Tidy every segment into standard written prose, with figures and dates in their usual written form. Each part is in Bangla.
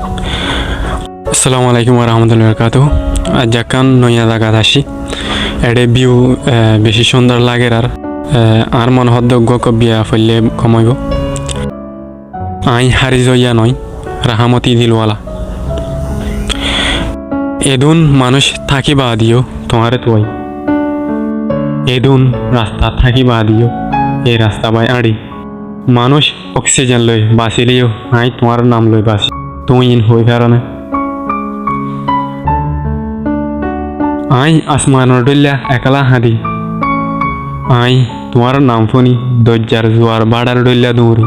Assalamualaikum warahmatullahi wabarakatuh. Ajakan noya daga dashi. Ede view beshi sundar lager ar mon hoddo goko biya folle komoibo. Ai hari zoiyyá noy rahamoti dilwala. Edun manush taki badiyo tuñware tuwai. Edun rasta taki badiyo e rasta bai adi. Manush oxygen loi basi leyyo ai tuñwar nam loi basi. Tuñi hoifaro ne. Ai asman dhoilla ekela hañdi. Ai tuñwar nam funi dojjar zuwar badar dhoilla duñri.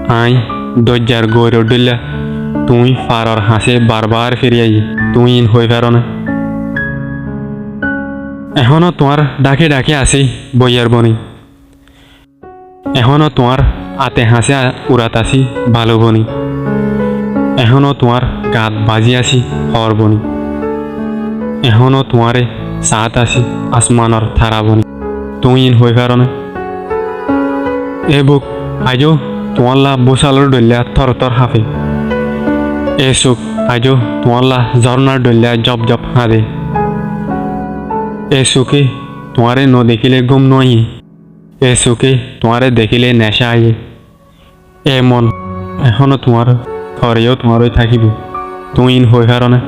Ai dojjar goir dhoilla তুই ফারর হাসে বারবার ফিরিয়াই তুই hoifaro ne. এখনো তোমার ডাকে ডাকে আসি বইয়ার বনি। এখনো তোমার আতে হাসে উড়াত আসি ভালো বনি। এখনো তোমার গাত বাজি আসি হর বনি। এখনো তোমারে সাত আসি আসমানর থারা বনি তুই hoifaro ne. এ বুক আজও তোমার লা বসালর দল্যা থর থর হাফে। এ সুখ আজও তোমার লা ঝর্ণার দল্যা জপ জপ হাঁদে। এ সুখে তোমারে ন দেখিলে ঘুম নয়। এ সুখে তোমারে দেখিলে নেশা আয়ে। এ মন এখনো তোমার ঘরেও তোমারই থাকিব তুই hoifaro ne.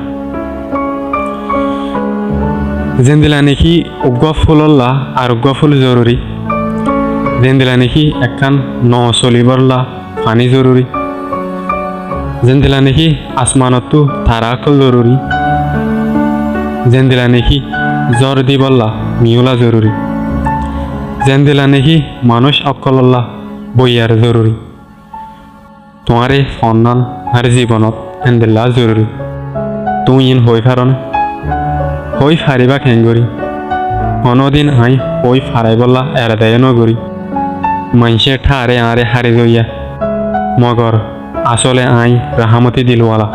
জেন্দিলা নেকি উগ্গ ফুলল্লা আর উগ্গ ফুল জরুরি। জেন্দিলা নেকি একখান ন চলিবরলা পানি জরুরি। জেন্দিলা নেকি আসমানতো তারাকল জরুরি। জেন্দিলা নেকি জ্বর দিবল্লা মিউলা জরুরি। জেন্দিলা নেকি মানুষ অকলল্লা বইয়ার জরুরি। তোমারে সন্ধান আর জীবনত এন্দিল্লা জরুরি তুই hoifaro ne. হই ফারিবা খেঙ্গরি অনদিন আই হই ফারাইবল্লা এরাদায় নগরি। মানুষে ঠারে আরে হারি জইয়া মগর আসলে আই রাহামতি দিলওয়ালা।